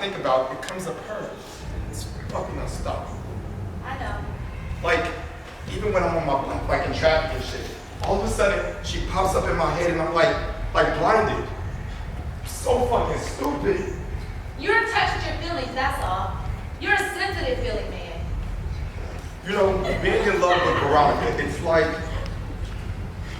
think about, it comes up her. It's fucking unstoppable. I know. Like, even when I'm on my bike, like in traffic and shit, all of a sudden, she pops up in my head and I'm like blinded. So fucking stupid. You're in touch with your feelings, that's all. You're a sensitive feeling man. You know, being in love with Veronica, it's like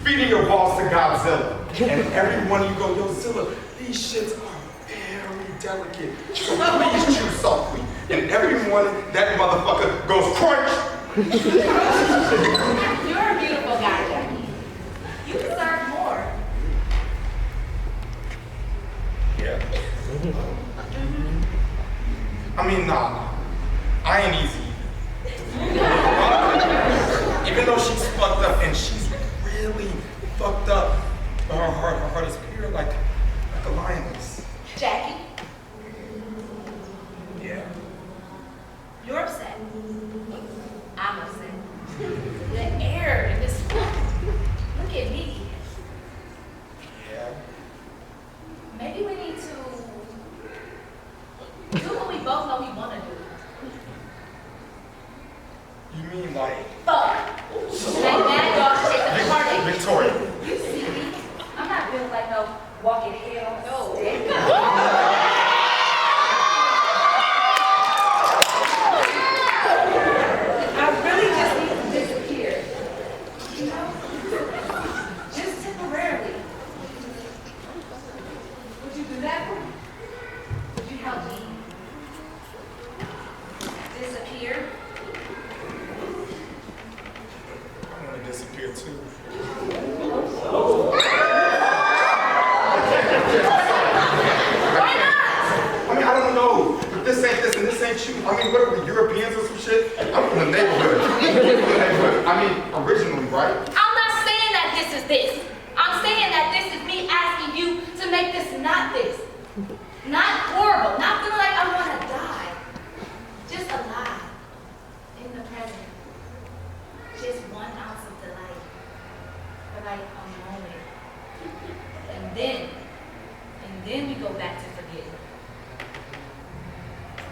feeding your balls to Godzilla. And everyone you go, yo, Zilla, these shits are very delicate. So please chew softly. And every morning, that motherfucker goes crunch. You're a beautiful guy, Jackie. You deserve more. Yeah. I mean, nah. I ain't easy. Even though she's fucked up, and she's really fucked up, but her heart is pure like a lioness. Jackie, Yeah. you're upset. I'm upset. The air in this room. Look at me. Yeah. Maybe we need to do what we both know we want to do. You mean like Fuck. Like that dog shit the party. Victoria? You see me? I'm not built like no walking head on no stick. I really just need to disappear. You know? Just temporarily. Would you do that for me? Would you help me disappear? I want to disappear too. Why not? I mean, I don't know. If this ain't this and this ain't you. I mean, what are we, Europeans or some shit? I'm from the neighborhood. I mean, originally, right? I'm not saying that this is this. I'm saying that this is me asking you to make this not this. Not horrible. Not feeling like I want to die. Just alive. In the present. Just 1 ounce of delight. For like a moment. And then we go back to forgetting.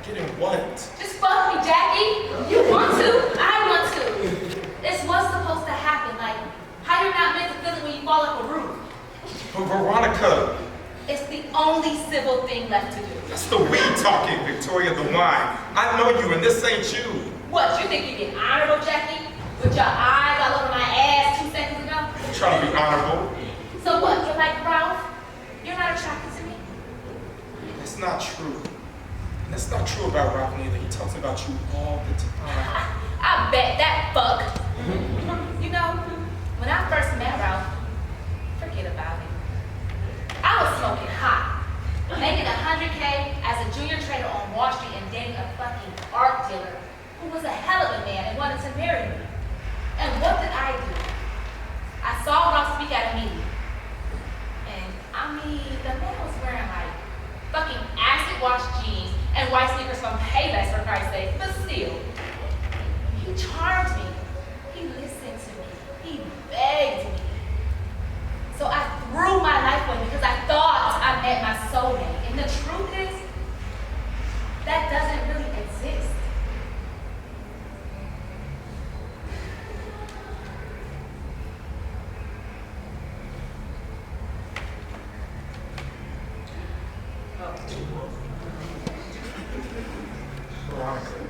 Getting what? Just fuck me, Jackie. You want to? I want to. It's what's supposed to happen. Like, how you're not meant to feel it when you fall off a roof. But Veronica, It's the only civil thing left to do. that's the weed talking, Victoria, the wine. I know you, and this ain't you. What, you think you get honorable, Jackie? With your eyes all over my ass 2 seconds ago? I'm trying to be honorable. So what, you're like Ralph? You're not attracted to me? That's not true. And that's not true about Ralph neither. He talks about you all the time. I bet that fuck. You know, when I first met Ralph, forget about it. I was smoking hot, making $100K as a junior trader on Wall Street and dating a fucking art dealer who was a hell of a man and wanted to marry me. And what did I do? I saw Ralph speak at a meeting. And I mean, the man was wearing like fucking acid wash jeans and white sneakers from Payless for Christ's sake, but still. He charmed me. He listened to me. He begged me. So I threw my life away because I thought I met my soulmate. And the truth is, that doesn't really exist. Veronica.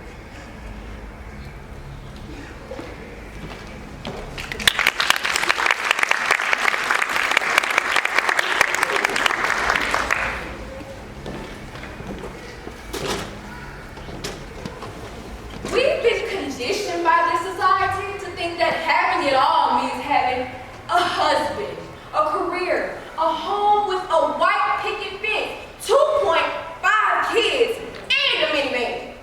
We've been conditioned by this society to think that having it all means having a husband, a career, a home with a white picket fence, 2.5 kids, and a minivan.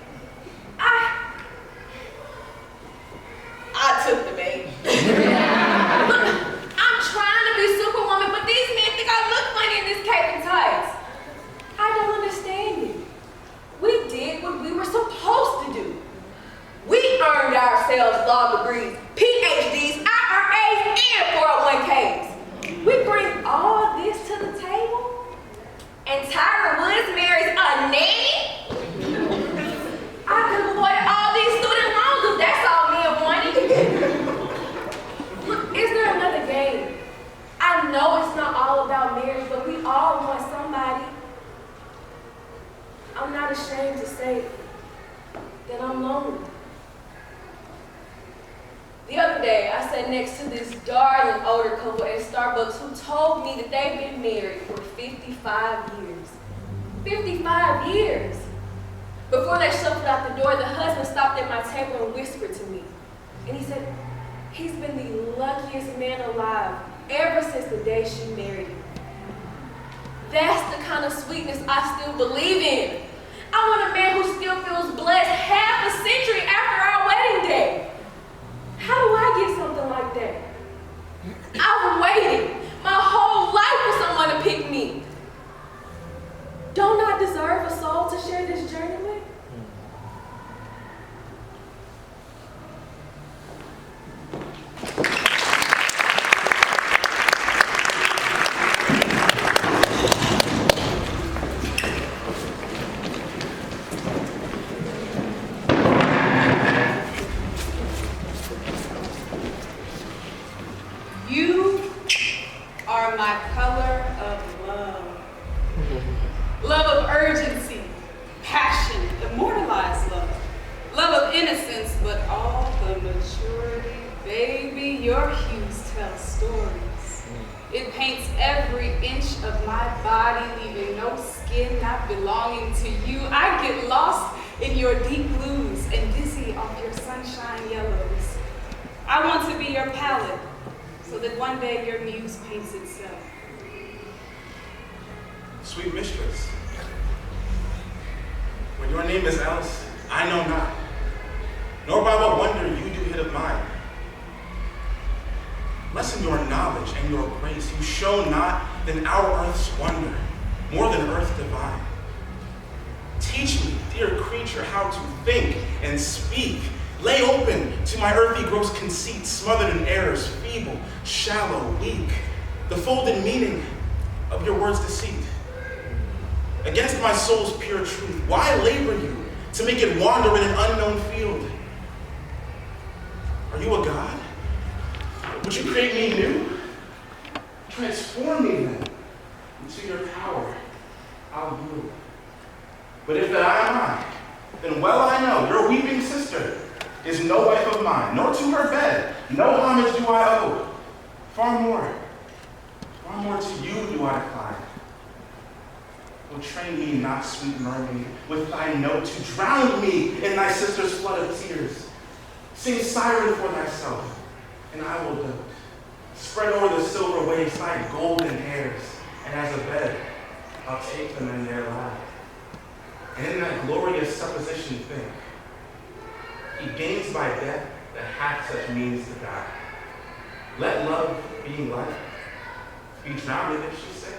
I'm not ashamed to say that I'm lonely. The other day, I sat next to this darling older couple at Starbucks who told me that they've been married for 55 years. 55 years! Before they shuffled out the door, the husband stopped at my table and whispered to me. And he said, he's been the luckiest man alive ever since the day she married him. That's the kind of sweetness I still believe in. I want a man who still feels blessed half a century after our wedding day. How do I get something like that? I've waited my whole life for someone to pick me. Don't I deserve a soul to share this journey with? You are my color of love. Love of urgency, passion, immortalized love. Love of innocence, but all the maturity. Baby, your hues tell stories. It paints every inch of my body, leaving no skin not belonging to you. I get lost in your deep blues and dizzy off your sunshine yellows. I want to be your palette, so that one day your muse paints itself. Sweet mistress, when your name is Alice, I know not, nor by what wonder you do hit of mine. Less in your knowledge and your grace, you show not than our earth's wonder, more than earth divine. Teach me, dear creature, how to think and speak. Lay open to my earthy gross conceit, smothered in errors, feeble, shallow, weak, the folded meaning of your words' deceit. Against my soul's pure truth, why labor you to make it wander in an unknown field? Are you a god? Would you create me new? Transform me then into your power. I'll yield. But if that I am I, then well I know your weeping sister is no wife of mine, nor to her bed no homage do I owe. Far more to you do I decline. Oh, train me not, sweet mermaid, with thy note to drown me in thy sister's flood of tears. Sing siren for thyself, and I will dote. Spread over the silver waves thy golden hairs, and as a bed, I'll take them in their lap. And in that glorious supposition think, he gains by death that hath such means to die. Let love, being life, be drowned if she say.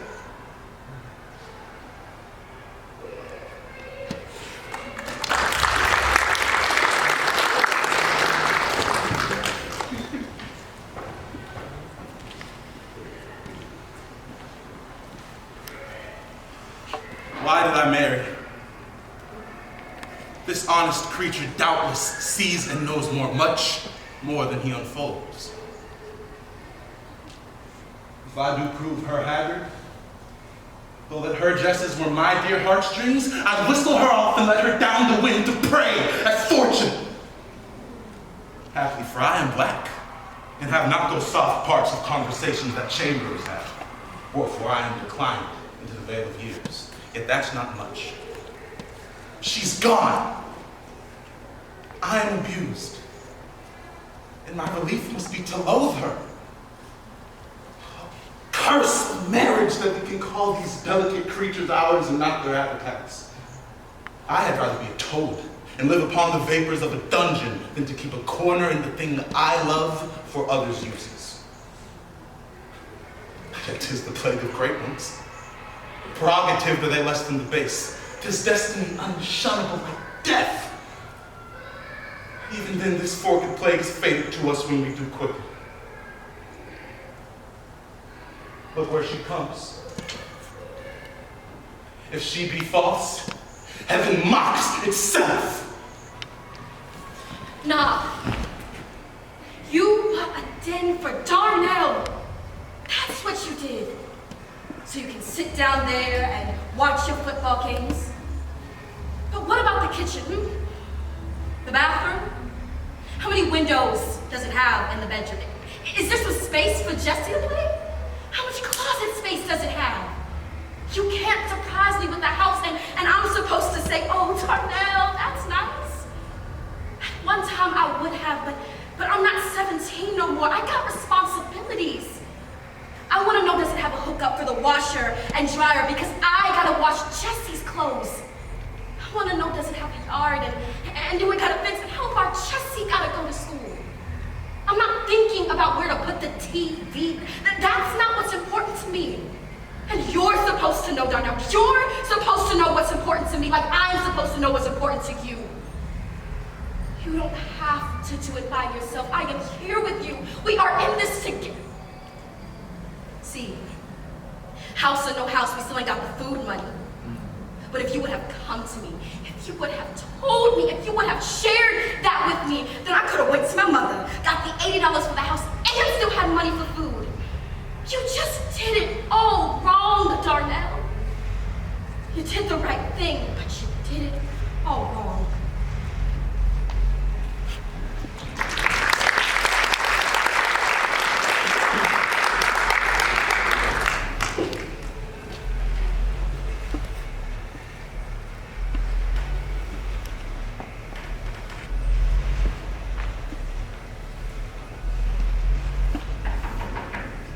Why did I marry? This honest creature doubtless sees and knows much more than he unfolds. If I do prove her haggard, though that her jesses were my dear heartstrings, I'd whistle her off and let her down the wind to prey at fortune. Haply for I am black, and have not those soft parts of conversations that chambers have, or for I am declined into the vale of years. Yet that's not much. She's gone. I am abused. And my relief must be to loathe her. Curse the marriage that we can call these delicate creatures ours and not their appetites. I had rather be a toad and live upon the vapors of a dungeon than to keep a corner in the thing that I love for others' uses. Yet 'tis the plague of great ones. Prerogative that they less than the base. 'Tis destiny unshunnable like death. Even then this forked plague is fated to us when we do quicken. Look where she comes. If she be false, heaven mocks itself. Nah. You put a den for Darnell. That's what you did. So you can sit down there and watch your football games. kitchen? The bathroom? How many windows does it have in the bedroom? Is there some space for Jesse to play? How much closet space does it have? You can't surprise me with the house and I'm supposed to say, oh, Darnell, that's nice. At one time I would have, but I'm not 17 no more. I got responsibilities. I want to know, does it have a hookup for the washer and dryer because I gotta wash Jesse's clothes. I want to know, does it have a yard and do we gotta fix it? How far Jesse gotta go to school? I'm not thinking about where to put the TV. That's not what's important to me. And you're supposed to know, Darnell. You're supposed to know what's important to me, like I'm supposed to know what's important to you. You don't have to do it by yourself. I am here with you. We are in this together. See, house or no house, we still ain't got the food money. But if you would have come to me, if you would have told me, if you would have shared that with me, then I could have went to my mother, got the $80 for the house, and still had money for food. You just did it all wrong, Darnell. You did the right thing, but you did it all wrong.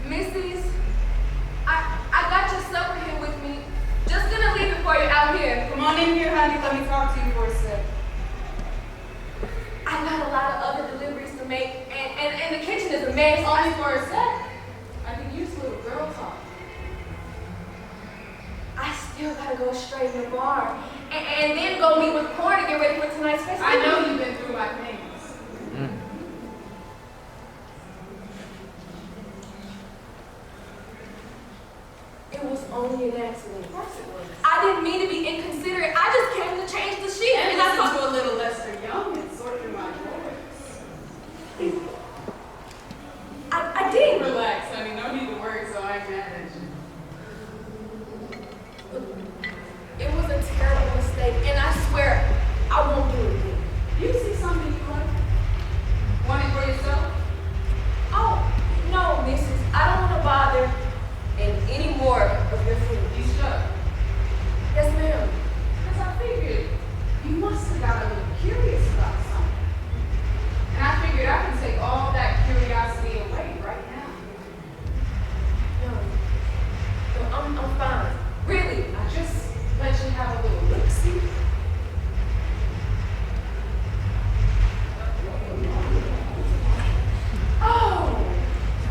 Mrs., I got your supper here with me. Just gonna leave it for you out here. Come on in here, honey. Let me talk to you for a sec. I got a lot of other deliveries to make, and the kitchen is a mess. Only for a sec. I can use little girl talk. I still gotta go straight in the bar, and then go meet with Corn to get ready for tonight's festival. I know you've been through my things. It was only an accident. Of course it was. I didn't mean to be inconsiderate. I just came to change the sheet. And I listen thought to a little Lester Young and sort through my drawers. I did. Relax, honey. No need to worry, so I ain't mad at you. It was a terrible mistake, and I swear I won't do it again. You see something you like? Want it for yourself? Oh, no, Mrs. I don't want to bother any more of your food. You should. Yes, ma'am. Because I figured you must have got a little curious about something. And I figured I can take all that curiosity away right now. No, I'm fine. Really. I just let you have a little look-see. Oh,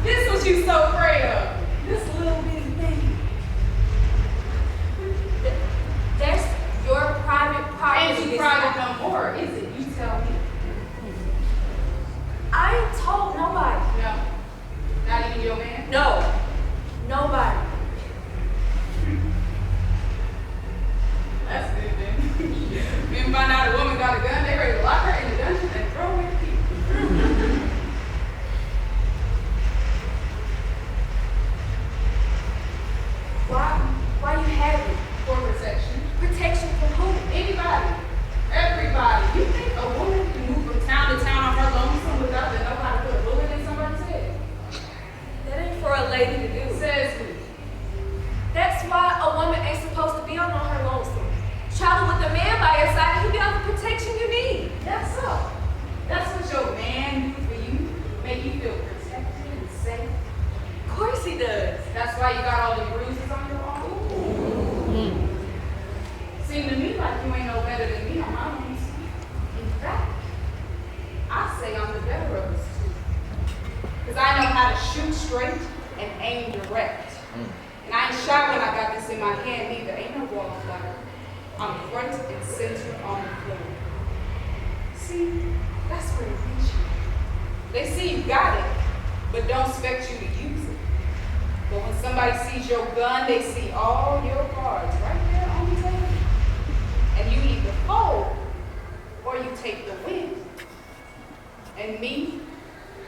this what you so afraid of. This little bitty thing. That's your private property. Ain't you private no more, is it? You tell me. I ain't told nobody. No. Not even your man? No. Nobody. That's good then. Men find out a woman got a gun, they ready to lock her in the dungeon and throw her in the people. Why you have it? For protection. Protection from who? Anybody. Everybody. You think a woman can move from town to town on her lonesome without to know how to put a bullet in somebody's head? That ain't for a lady to do. Says who? That's why a woman ain't supposed to be on her lonesome. Travel with a man by your side, he'll be all the protection you need. That's so. That's what your man do for you. Make you feel protected and safe. Of course he does. That's why you got all the bruises on your arm. Seem to me like you ain't no better than me on my own. In fact, I say I'm the better of us two. Because I know how to shoot straight and aim direct. And I ain't shy when I got this in my hand either. Ain't no wallflower. I'm front and center on the floor. See, that's where it reach you. They see you got it, but don't expect you to use it. But when somebody sees your gun, they see all your cards right there on the table. And you either fold or you take the win. And me,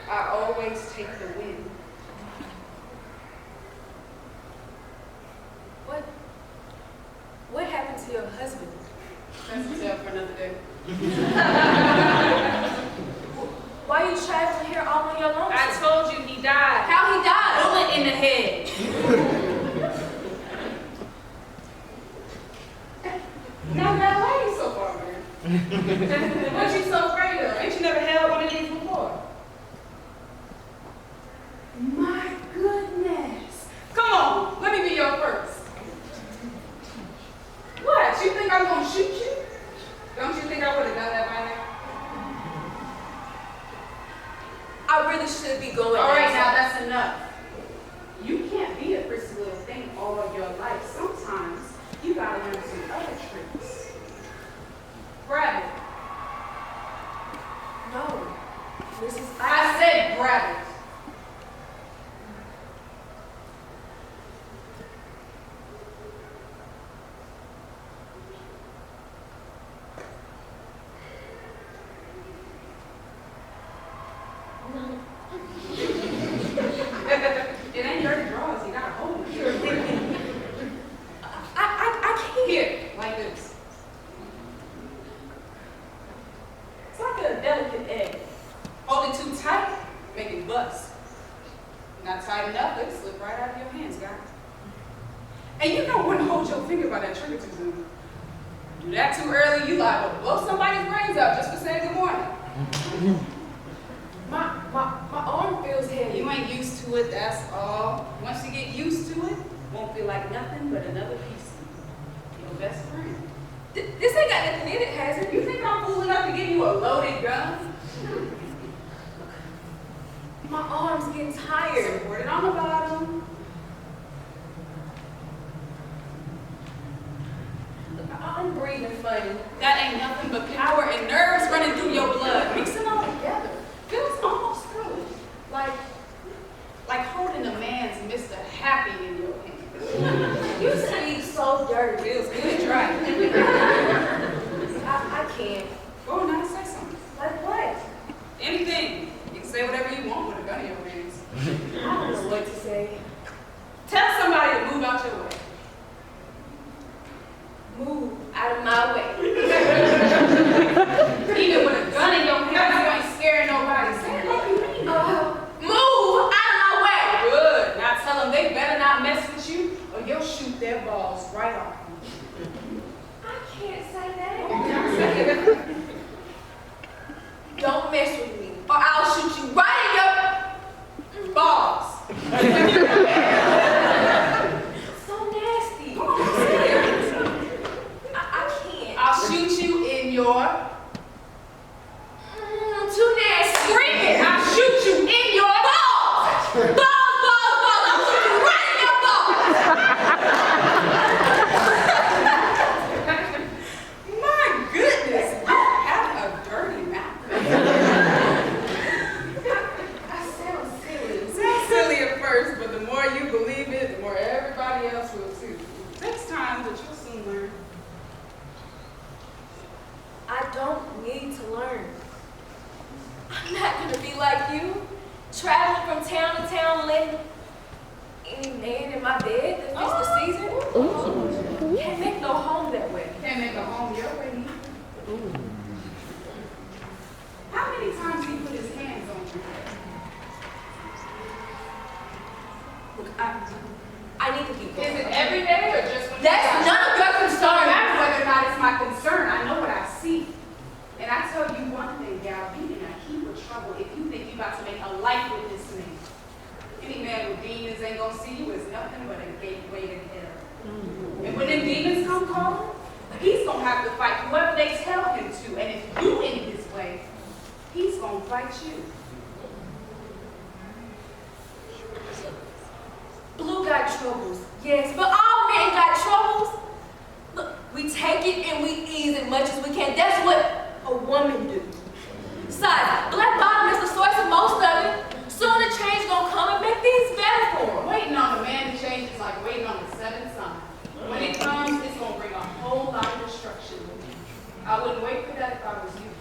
I always take the win. What happened to your husband? That's a tale for another another day. Why are you traveling here all on your own? I told you he died. How he died? Bullet in the head. Now, why are you so far, man? What you so afraid of? Ain't you never held one of these before? My goodness. Come on, let me be your first. What? You think I'm gonna shoot you? Don't you think I would have done that by now? I really should be going. All right, now that's enough. You can't be a prissy little thing all of your life. Sometimes you gotta learn some other tricks. Grab it. No. Mrs. I said grab it. It ain't dirty drawers, you gotta hold it. I can't. Here, like this. It's like a delicate egg. Hold it too tight, make it bust. Not tight enough, it'll slip right out of your hands, guys. And you don't want to hold your finger by that trigger too soon. Do that too early, you liable to blow somebody's brains out just for saying good morning. My arm feels heavy. You ain't used to it, that's all. Once you get used to it, won't feel like nothing but another piece of you. Your best friend. This ain't got nothing in it, has it? You think I'm fool enough to give you a loaded gun? My arm's getting tired. Support it on the bottom. I'm breathing funny. That ain't nothing but power and nerves running through your blood. Mix them all together. Feels almost good. Like holding a man's Mr. Happy in your hand. You seem so dirty. Feels good, right? I can't. Go on now, say something. Like what? Anything. You can say whatever you want with a gun in your hands. I don't know what to say. Tell somebody to move out your way. Move out of my way. Even with a gun in your hand, you ain't scaring nobody. Move out of my way. Good. Now tell them they better not mess with you or you'll shoot their balls right off. I can't say that. Don't mess with me, or I'll shoot you right in your Balls. So nasty. I can't. I'll shoot you in your Too nasty. Scream it! I'll shoot you in your balls! Balls, balls, balls! I'll shoot you right in your balls! My goodness! You have a dirty mouth. I sound silly. Sounds silly at first, but the more you believe it, the more everybody else will too. Takes time, but you'll soon learn. I don't need to learn. I'm not gonna be like you, traveling from town to town, letting any man in my bed that fits the season. Can't make no home that way. Can't make a home your way either. How many times did he put his hands on you? Look, I need to be Is going. it every day or just when That's you none of your It don't concern. matter whether or not it's my concern. I know what I see. And I tell you one thing, gal, you in a heap of trouble if you think you about to make a life with this man. Any man with demons ain't gonna see you as nothing but a gateway to hell. And when them demons come calling, he's gonna have to fight whoever they tell him to. And if you in his way, he's gonna fight you. Blue got troubles, yes, but all men got troubles. Look, we take it and we ease as much as we can. That's what a woman do. Besides, black bottom is the source of most of it. Soon the change gonna come and make things better for him. Waiting on a man to change is like waiting on the seventh sign. When it comes, it's gonna bring a whole lot of destruction with it. I wouldn't wait for that if I was you.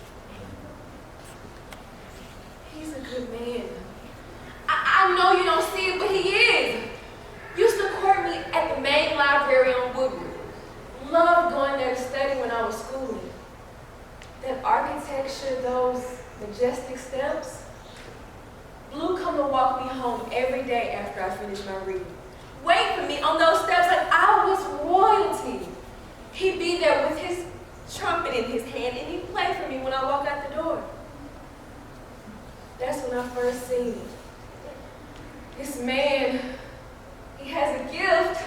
He's a good man. I know you don't see it, but he is. Used to court me at the main library on Woodward. Loved going there to study when I was schooling. picture those majestic steps, Blue come to walk me home every day after I finish my reading. Wait for me on those steps like I was royalty. He'd be there with his trumpet in his hand and he'd play for me when I walk out the door. That's when I first seen him. This man, he has a gift,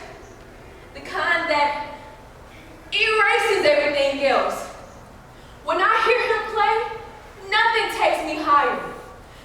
the kind that erases everything else. When I hear him play, nothing takes me higher.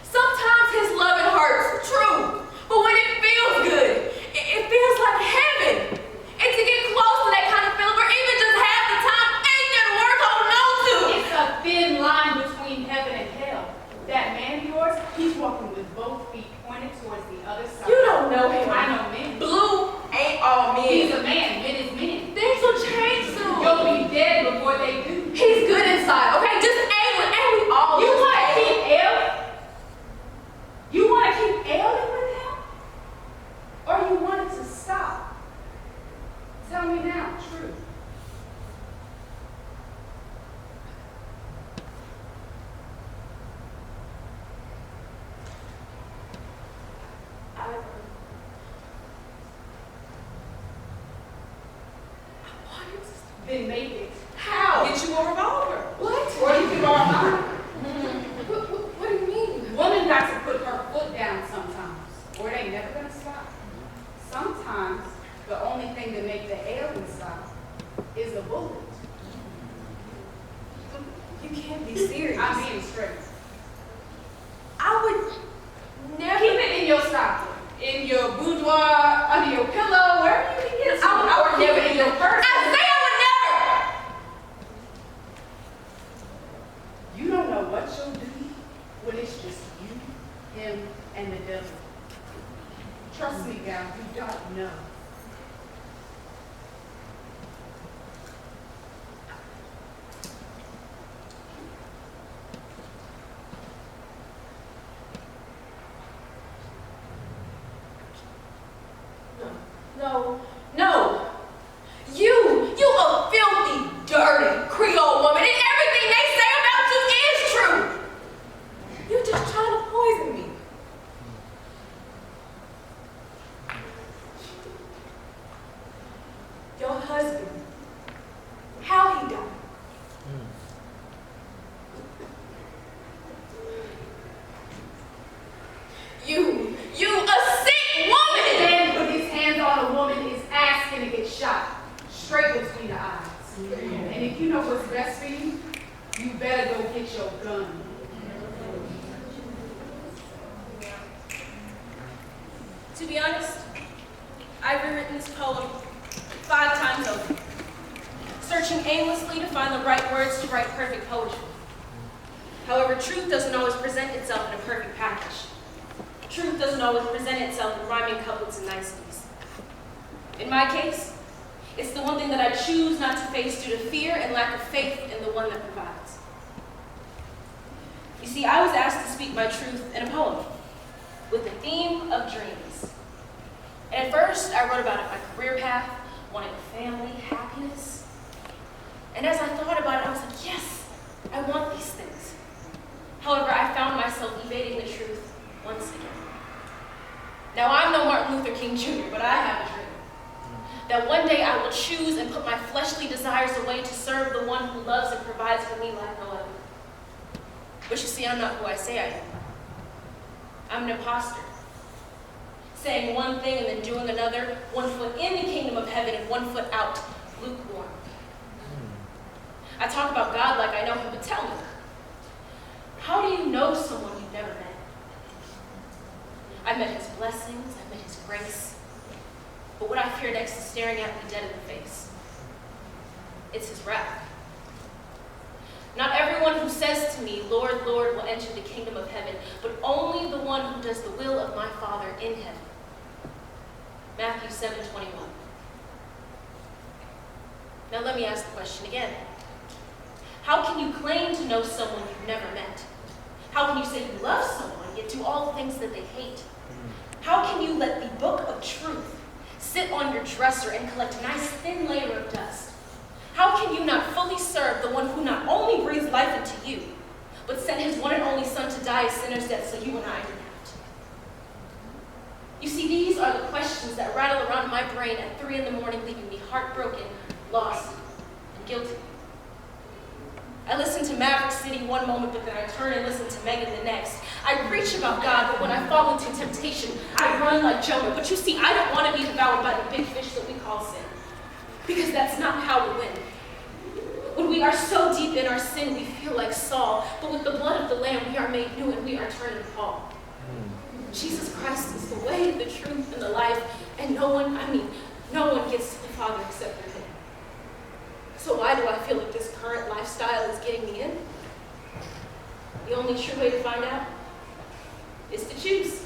Sometimes his loving hurts, true, but when it feels good, it feels like heaven. And to get close to that kind of feeling, or even just half the time, ain't that word holding on to. It's a thin line between heaven and hell. That man of yours, he's walking with both feet pointed towards the other side. You don't know him. I know men. Blue ain't all men. He's a man. Men is men. Things will change soon. You'll be dead before they do. He's good inside, okay? Just ain't we all You just want to ain't. keep ailing? You want to keep ailing with him? Or you want it to stop? Tell me now, true. Then make it. How? Get you a revolver. What? Or you can borrow mine. What do you mean? Woman got to put her foot down sometimes, or it ain't never gonna stop. Sometimes the only thing that make the ailing stop is a bullet. You can't be serious. I'm being straight. I would never. Keep it in your stocking, in your boudoir, under your pillow, wherever you can get it. I would Or never keep it in your purse. I say I would never. You don't know what you'll do when it's just you, him, and the devil. Trust me, gal, you don't know. No, no. You a filthy, dirty Creole woman, and everything they say about you is true. You're just trying to poison me. Your husband, how he died. You a sick A woman! man put his hands on a woman is asking to get shot straight between the eyes. And if you know what's best for you, you better go get your gun. To be honest, I've rewritten this poem 5 times over, searching aimlessly to find the right words to write perfect poetry. However, truth doesn't always present itself in a perfect package. Truth doesn't always present itself in rhyming couplets and niceties. In my case, it's the one thing that I choose not to face due to fear and lack of faith in the one that provides. You see, I was asked to speak my truth in a poem with the theme of dreams. And at first, I wrote about my career path, wanting a family, happiness. And as I thought about it, I was like, yes, I want these things. However, I found myself evading the truth once again. Now, I'm no Martin Luther King Jr., but I have a dream that one day I will choose and put my fleshly desires away to serve the one who loves and provides for me like no other. But you see, I'm not who I say I am. I'm an imposter, saying one thing and then doing another, one foot in the kingdom of heaven and one foot out, lukewarm. I talk about God like I know him, but tell me, how do you know someone you've never met? I've met his blessings, I've met his grace, but what I fear next is staring at me dead in the face. It's his wrath. Not everyone who says to me, Lord, Lord, will enter the kingdom of heaven, but only the one who does the will of my Father in heaven. Matthew 7:21. Now let me ask the question again. How can you claim to know someone you've never met? How can you say you love someone, yet do all the things that they hate? How can you let the book of truth sit on your dresser and collect a nice thin layer of dust? How can you not fully serve the one who not only breathes life into you, son to die a sinner's death so you and I didn't have to. You see, these are the questions that rattle around my brain at 3 in the morning, leaving me heartbroken, lost, and guilty. I listen to Maverick City one moment, but then I turn and listen to Megan the next. I preach about God, but when I fall into temptation, I run like Jonah. But you see, I don't want to be devoured by the big fish that we call sin, because that's not how we win. When we are so deep in our sin, we feel like Saul, but with the blood of the Lamb, we are made new and we are turning Paul. Jesus Christ is the way, the truth, and the life, and no one gets to the Father except through him. So why do I feel that this current lifestyle is getting me in? The only true way to find out is to choose.